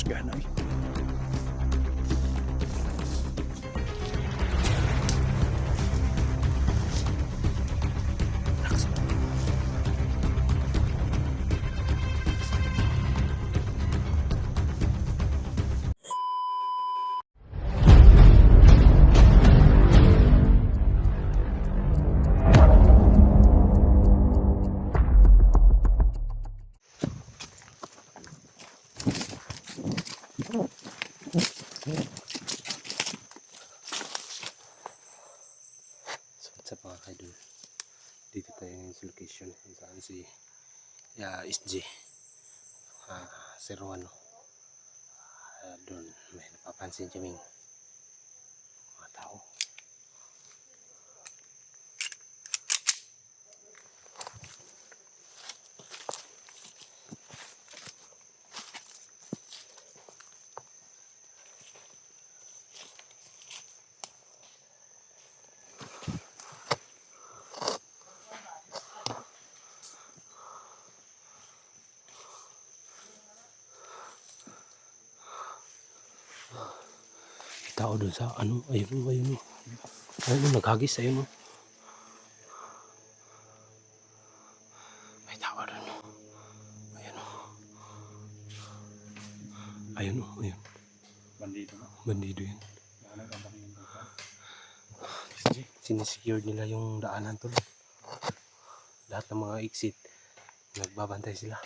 husgahan ay. So what's up mga kaidol, dito tayo ngayon sa location kung saan si SG 01. Doon may napapansin kaming mga tao. Tao doon sa ano, ayun naghagis, ayun. May tao doon, ayun. Bandido yan. Sinisecure nila yung daanan tol. Lahat ng mga exit nagbabantay sila.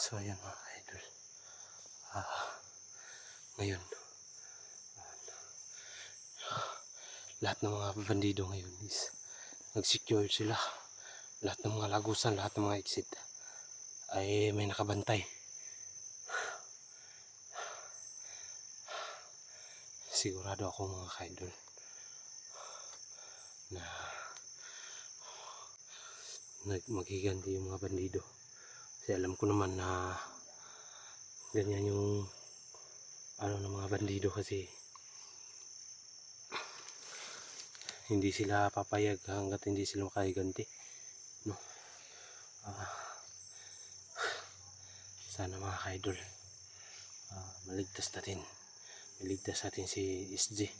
So ayan mga idol, ngayon lahat ng mga bandido ngayon is nag-secure sila. Lahat ng mga lagusan, lahat ng mga exit ay may nakabantay. Sigurado ako mga kaidol na maghiganti yung mga bandido. Kasi alam ko naman na ganyan yung ano ng mga bandido, kasi hindi sila papayag hanggat hindi sila makahiganti, no? Sana mga kaidol, maligtas natin si SG,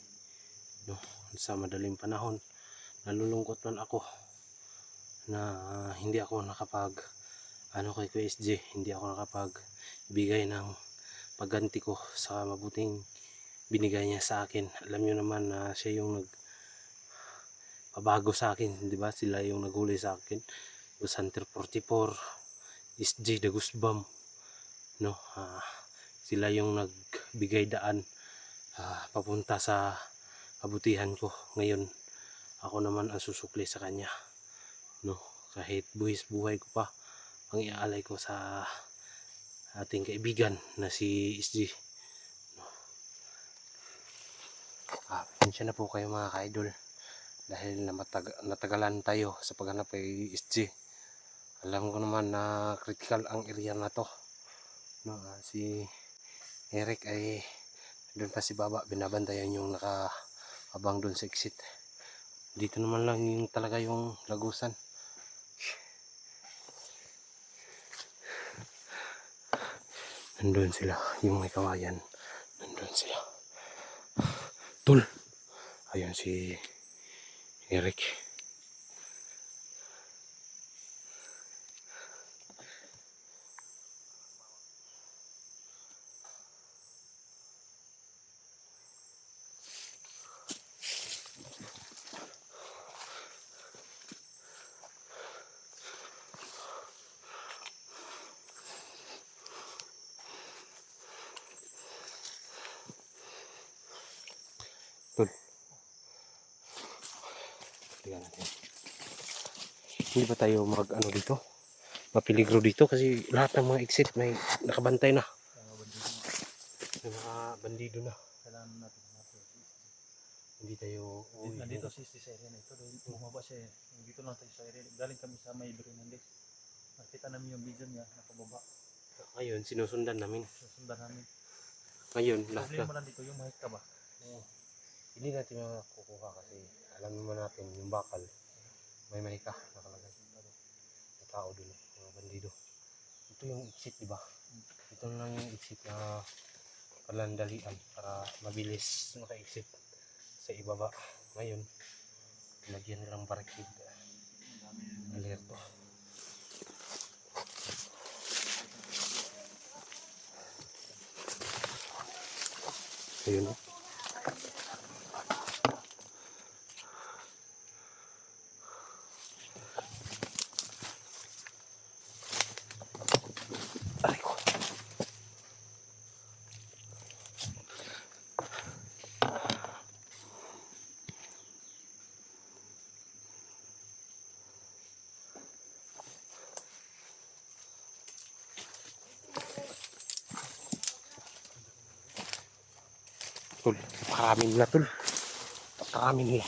no? Sa madaling panahon nalulungkot man ako na hindi ako nakapag kay Kuya SG, hindi ako nakapag bigay ng pagganti ko sa mabuting binigay niya sa akin. Alam niyo naman na siya yung nagpabago sa akin, di ba? Sila yung naghuli sa akin, Ghost Hunter 44, SG the Goosebump, no? Sila yung nagbigay daan papunta sa kabutihan ko. Ngayon ako naman ang susukli sa kanya, no? Kahit buhis buhay ko pa ang iaalay ko sa ating kaibigan na si SG, no? Pasensya na po kayo mga kaidol dahil natagalan tayo sa paghanap kay SG. Alam ko naman na critical ang area na to, no? Si Eric ay doon pa si baba, binabantayan yung nakaabang doon sa exit. Dito naman lang yung talaga yung lagusan. Nandun sila, yung may kawayan. Nandun sila. Tol! Ayun si Eric. Tol. Tingnan natin. Hindi ba tayo dito? Mapiligro dito kasi lahat ng mga exit may nakabantay na. May mga bandido na. Kailangan natin hanapin. Hindi tayo Nandito si sa area na ito. Bumaba siya eh. Dito lang tayo sa area. Galing kami sa may Berinandes. Nakita namin yung vision niya na pababa. Ngayon, sinusundan namin. Susundan namin. Ngayon, lahat na. Problema lang dito yung mahika ba? Hindi natin makukuha kasi alam naman natin yung bakal. May mahika nakalagay. May tao dun, mga bandido. Ito yung exit, di ba? Ito lang yung exit na palandalian para mabilis maka-exit sa ibaba. Ngayon, lagyan nilang barricade. Alerto. Ayun o. Aray ko. Tol, napakarami nila tol. Napakarami nila.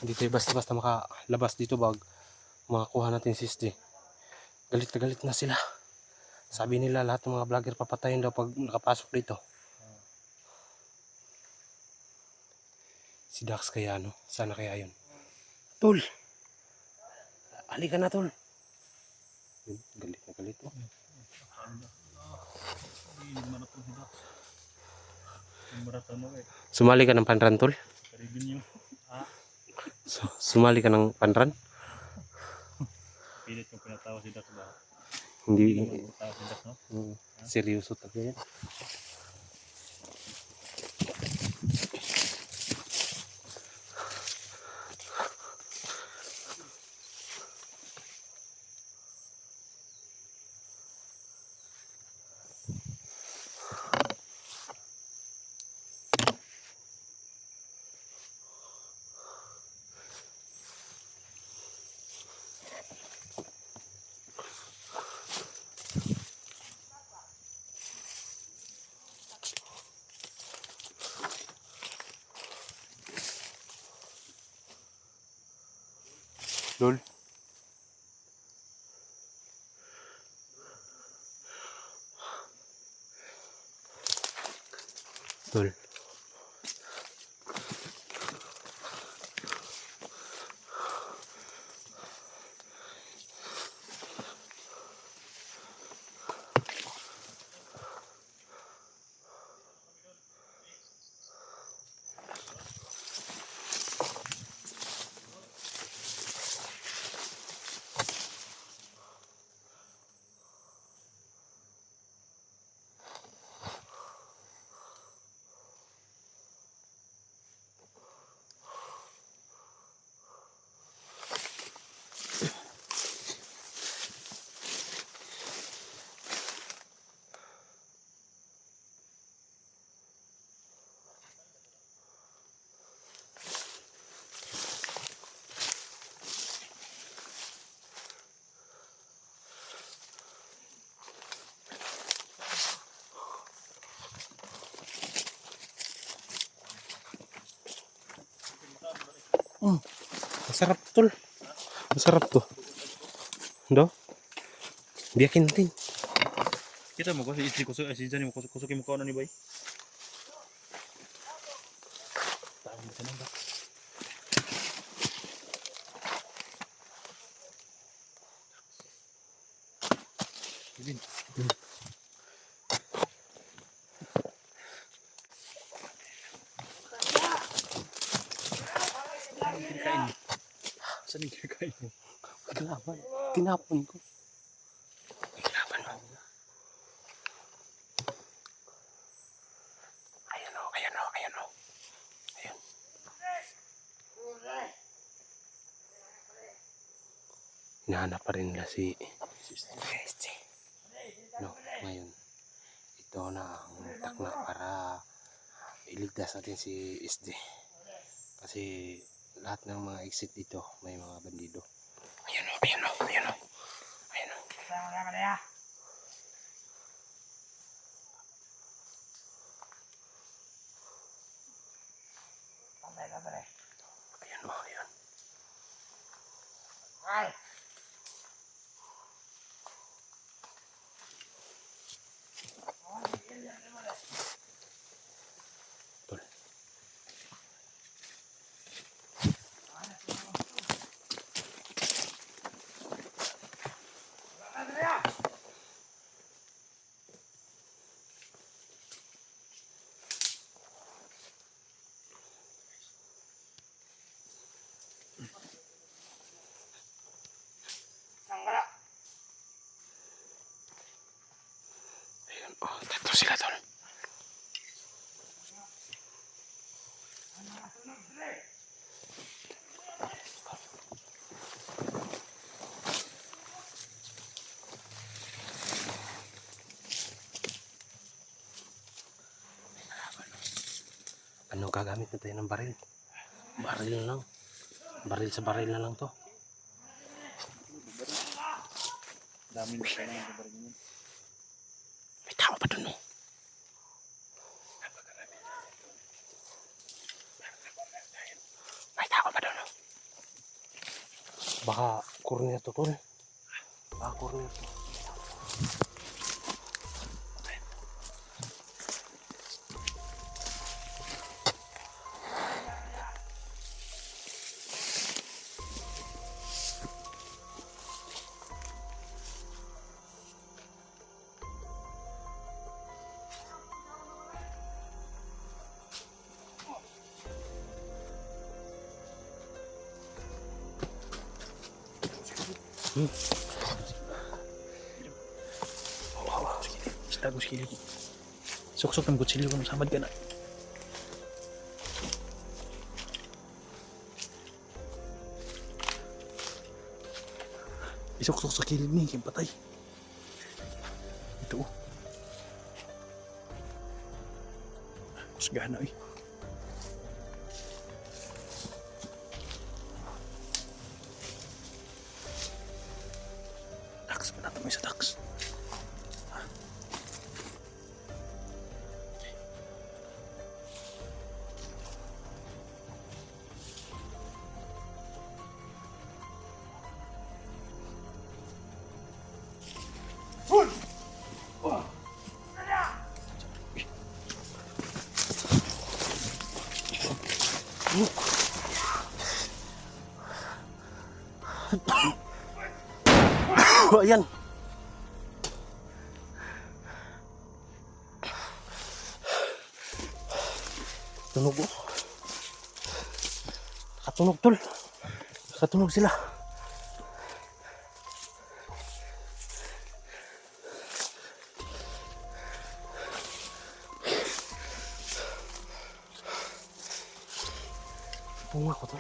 Hindi tayo basta-basta makalabas dito bag makakuha natin si SD. Galit na galit na sila. Sabi nila lahat ng mga vlogger papatayin daw pag nakapasok dito. Si Dax kaya no? Sana kaya yun. Tol! Halika na tol. Yun, galit na galit oh. Hindi naman ito hidak. Yung maratan mo eh. Sumali ka ng panran tol? Karibin yung Sumali ka ng panran? pilit yung pinatawa si Dax ba? Hindi. Hindi mo pinatawa si Dax no? Seryoso talaga yan. Lol. Lol. Masarap tol. Masarap to. Do? Biyakin natin. Kita mo kasi si kusuk si Jani mo kusukin mo kauna ni boy. Tahan mo tanong ba? Ibin. Kinakain. Saan yung kinakain mo? Kalaban. Tinapon ko. Kalaban mo. Ayan o, ayan o, ayan o. Ayan. Hinahanap pa rin nila si SD. No, ngayon. Ito na ang takna para iligtas natin si SD. Kasi lahat ng mga exit dito may mga bandido. Ayan o, ayan o, ayan o. Ayan o. Ayan o, ayan. Ito sila tol. Ano gagamit na tayo ng baril? Baril na lang. Baril sa baril na lang to. Dami na siya ng kabar niyan. May tao pa dun, no? May tao pa dun, no? Baka corner to, tol. Baka corner to. Tago sa kilid. Suksok ng kutsilyo kung samad ka na. Isuksok sa kilid ni, kaya patay. Ito. Sagana eh. Dax, panatong isa Dax. Ayan. Tunog oh. Nakatunog tol. Nakatunog sila. Tunga ko tol.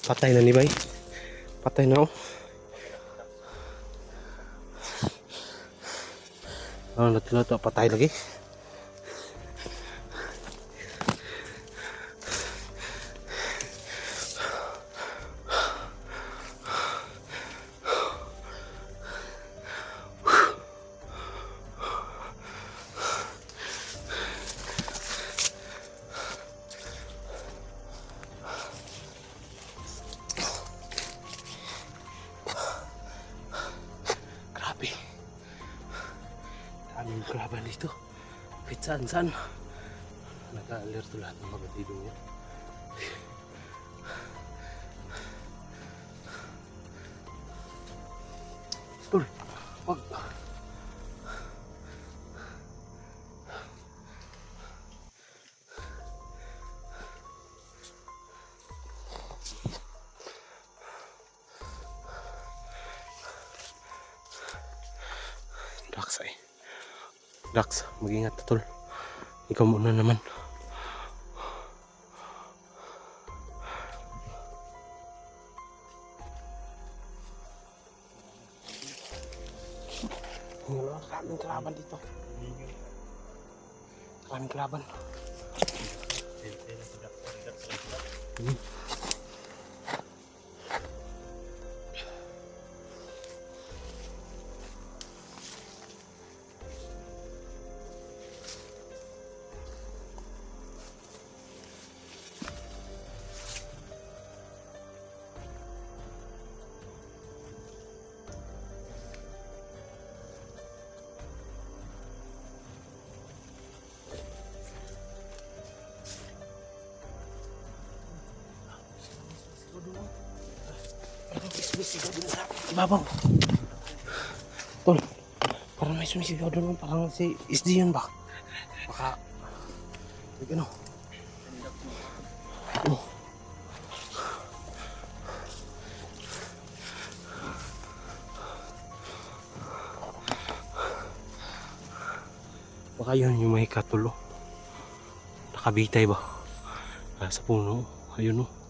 Patay na ni Bay. Patay na oh. Oh, nato patay lagi. Grabe. Daming kalaban dito. Kahit saan. Naka-alerto lahat ng mga batidong yan. Tol, wag. Dax ay. Dax, mag-ingat tol. Ikaw muna naman. Maraming kalaban dito. Maraming kalaban. sumisigaw dun sa ibabaw. Tol, parang may sumisigaw dun. Parang si SD yun ba? Baka, ano? Oh. Baka yun yung may katulo. Nakabitay ba? Sa puno. Ayun, oh.